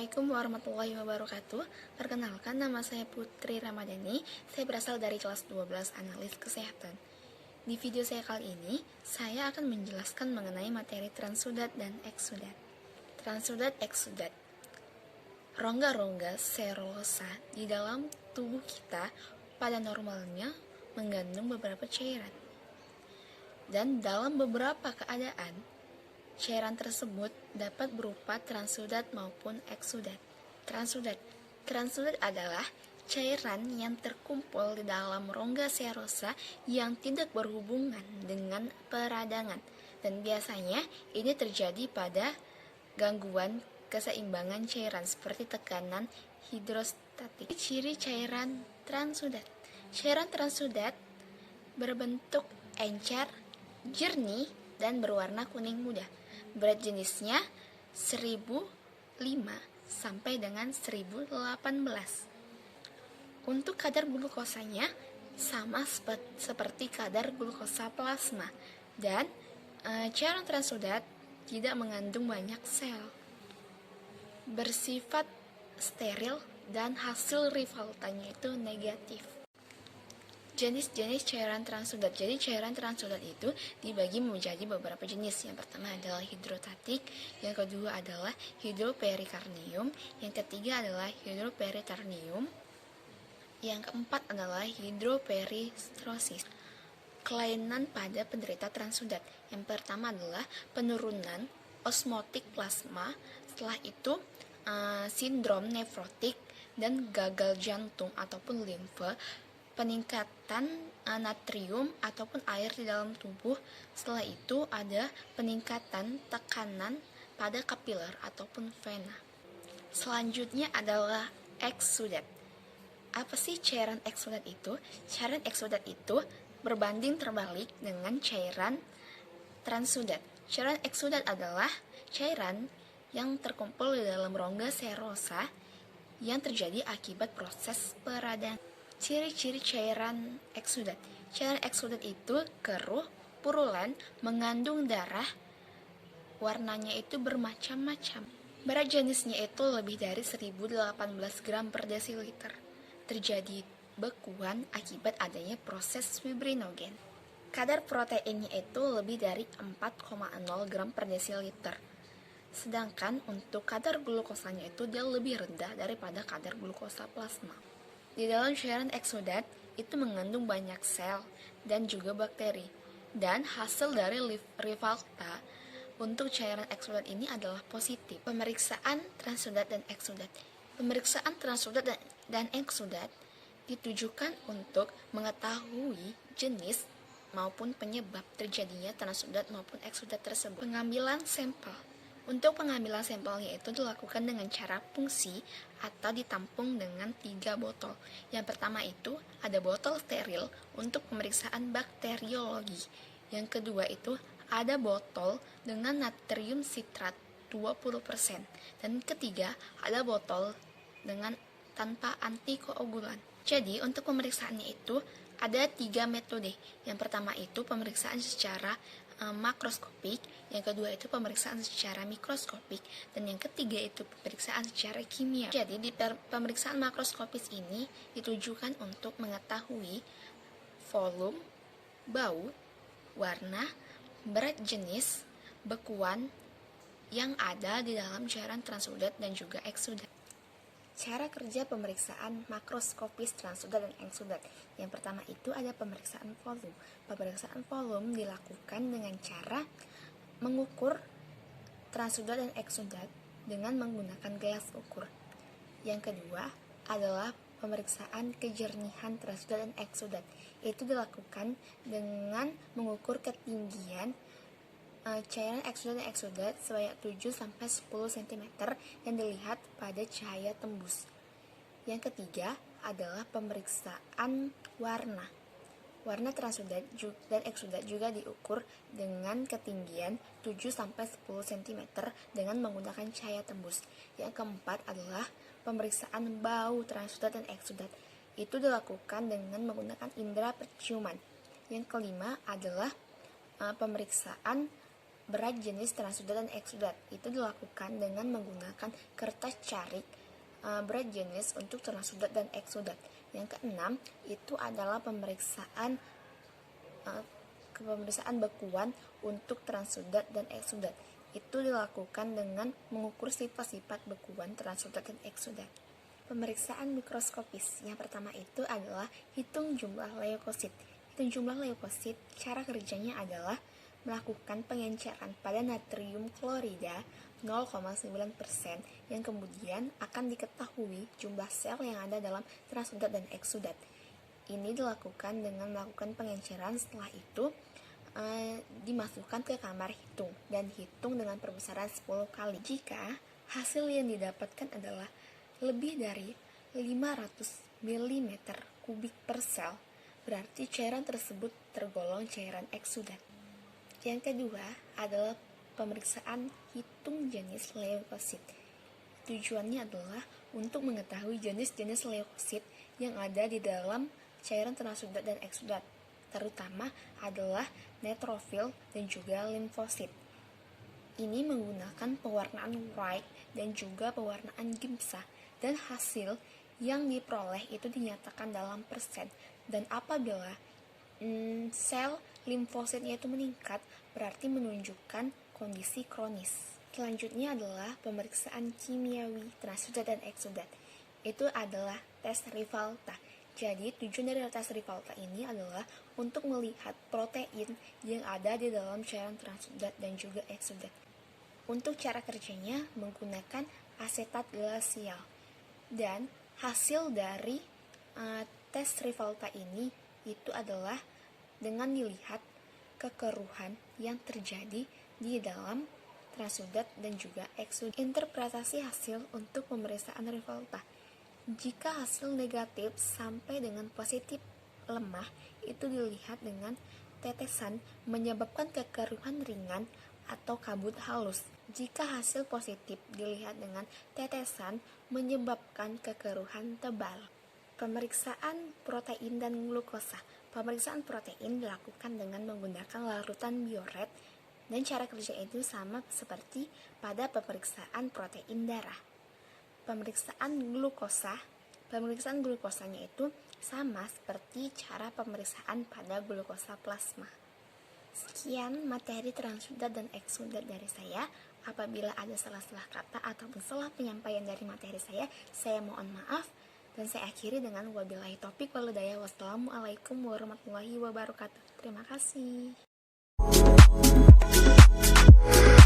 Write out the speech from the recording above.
Assalamualaikum warahmatullahi wabarakatuh. Perkenalkan, nama saya Putri Ramadhani. Saya berasal dari kelas 12 Analis Kesehatan. Di video saya kali ini, saya akan menjelaskan mengenai materi transudat dan eksudat. Transudat-eksudat. Rongga-rongga selulosa di dalam tubuh kita pada normalnya mengandung beberapa cairan. Dan dalam beberapa keadaan, cairan tersebut dapat berupa transudat maupun eksudat. Transudat adalah cairan yang terkumpul di dalam rongga serosa yang tidak berhubungan dengan peradangan, dan biasanya ini terjadi pada gangguan keseimbangan cairan seperti tekanan hidrostatik. Ciri cairan transudat. Cairan transudat berbentuk encer, jernih, dan berwarna kuning muda. Berat jenisnya 1005 sampai dengan 1018. Untuk kadar glukosanya sama seperti kadar glukosa plasma, dan cairan transudat tidak mengandung banyak sel, bersifat steril, dan hasil rivaltanya itu negatif. Jenis-jenis cairan transudat. Jadi cairan transudat itu dibagi menjadi beberapa jenis. Yang pertama adalah hidrostatik, yang kedua adalah hidroperikarnium, yang ketiga adalah hidroperitarnium, yang keempat adalah hidroperistrosis. Kelainan pada penderita transudat. Yang pertama adalah penurunan osmotik plasma, setelah itu sindrom nefrotik dan gagal jantung ataupun limfe, peningkatan natrium ataupun air di dalam tubuh. Setelah itu ada peningkatan tekanan pada kapiler ataupun vena. Selanjutnya adalah eksudat. Apa sih cairan eksudat itu? Cairan eksudat itu berbanding terbalik dengan cairan transudat. Cairan eksudat adalah cairan yang terkumpul di dalam rongga serosa yang terjadi akibat proses peradangan. Ciri-ciri cairan eksudat. Cairan eksudat itu keruh, purulan, mengandung darah, warnanya itu bermacam-macam. Berat jenisnya itu lebih dari 1018 gram per desiliter. Terjadi bekuan akibat adanya proses fibrinogen. Kadar proteinnya itu lebih dari 4,0 gram per desiliter. Sedangkan untuk kadar glukosanya itu dia lebih rendah daripada kadar glukosa plasma. Di dalam cairan eksudat itu mengandung banyak sel dan juga bakteri. Dan hasil dari rivalta untuk cairan eksudat ini adalah positif. Pemeriksaan transudat dan eksudat. Pemeriksaan transudat dan eksudat ditujukan untuk mengetahui jenis maupun penyebab terjadinya transudat maupun eksudat tersebut. Pengambilan sampel. Untuk pengambilan sampelnya itu dilakukan dengan cara punksi atau ditampung dengan 3 botol. Yang pertama itu ada botol steril untuk pemeriksaan bakteriologi. Yang kedua itu ada botol dengan natrium sitrat 20%. Dan ketiga ada botol dengan tanpa antikoagulan. Jadi untuk pemeriksaannya itu ada 3 metode. Yang pertama itu pemeriksaan secara makroskopik, yang kedua itu pemeriksaan secara mikroskopik, dan yang ketiga itu pemeriksaan secara kimia. Jadi di pemeriksaan makroskopis ini ditujukan untuk mengetahui volume, bau, warna, berat jenis, bekuan yang ada di dalam cairan transudat dan juga eksudat. Cara kerja pemeriksaan makroskopis transudat dan eksudat. Yang pertama itu ada pemeriksaan volume. Pemeriksaan volume dilakukan dengan cara mengukur transudat dan eksudat dengan menggunakan gelas ukur. Yang kedua adalah pemeriksaan kejernihan transudat dan eksudat. Itu dilakukan dengan mengukur ketinggian cairan eksudat dan eksudat sebanyak 7-10 cm yang dilihat pada cahaya tembus. Yang ketiga adalah pemeriksaan warna. Warna transudat dan eksudat juga diukur dengan ketinggian 7-10 cm dengan menggunakan cahaya tembus. Yang keempat adalah pemeriksaan bau transudat dan eksudat. Itu dilakukan dengan menggunakan indera penciuman. Yang kelima adalah pemeriksaan berat jenis transudat dan eksudat. Itu dilakukan dengan menggunakan kertas carik berat jenis untuk transudat dan eksudat. Yang keenam, itu adalah pemeriksaan bekuan untuk transudat dan eksudat. Itu dilakukan dengan mengukur sifat-sifat bekuan transudat dan eksudat. Pemeriksaan mikroskopis yang pertama itu adalah hitung jumlah leukosit. Hitung jumlah leukosit, cara kerjanya adalah melakukan pengenceran pada natrium klorida 0,9% yang kemudian akan diketahui jumlah sel yang ada dalam transudat dan eksudat. Ini dilakukan dengan melakukan pengenceran, setelah itu dimasukkan ke kamar hitung dan hitung dengan perbesaran 10 kali. Jika hasil yang didapatkan adalah lebih dari 500 mm kubik per sel, berarti cairan tersebut tergolong cairan eksudat. Yang kedua adalah pemeriksaan hitung jenis leukosit. Tujuannya adalah untuk mengetahui jenis-jenis leukosit yang ada di dalam cairan transudat dan eksudat, terutama adalah neutrofil dan juga limfosit. Ini menggunakan pewarnaan white dan juga pewarnaan Giemsa, dan hasil yang diperoleh itu dinyatakan dalam persen. Dan apabila sel limfositnya itu meningkat, berarti menunjukkan kondisi kronis. Selanjutnya adalah pemeriksaan kimiawi transudat dan eksudat. Itu adalah tes Rivalta. Jadi tujuan dari tes Rivalta ini adalah untuk melihat protein yang ada di dalam cairan transudat dan juga eksudat. Untuk cara kerjanya menggunakan asetat glasial. Dan hasil dari tes Rivalta ini itu adalah dengan dilihat kekeruhan yang terjadi di dalam transudat dan juga eksudat. Interpretasi hasil untuk pemeriksaan Rivalta. Jika hasil negatif sampai dengan positif lemah, itu dilihat dengan tetesan menyebabkan kekeruhan ringan atau kabut halus. Jika hasil positif dilihat dengan tetesan menyebabkan kekeruhan tebal. Pemeriksaan protein dan glukosa. Pemeriksaan protein dilakukan dengan menggunakan larutan bioret, dan cara kerja itu sama seperti pada pemeriksaan protein darah. Pemeriksaan glukosanya itu sama seperti cara pemeriksaan pada glukosa plasma. Sekian materi transudat dan eksudat dari saya. Apabila ada salah-salah kata ataupun salah penyampaian dari materi saya mohon maaf. Dan saya akhiri dengan wabillahi taufiq wal hidayah. Wassalamualaikum warahmatullahi wabarakatuh. Terima kasih.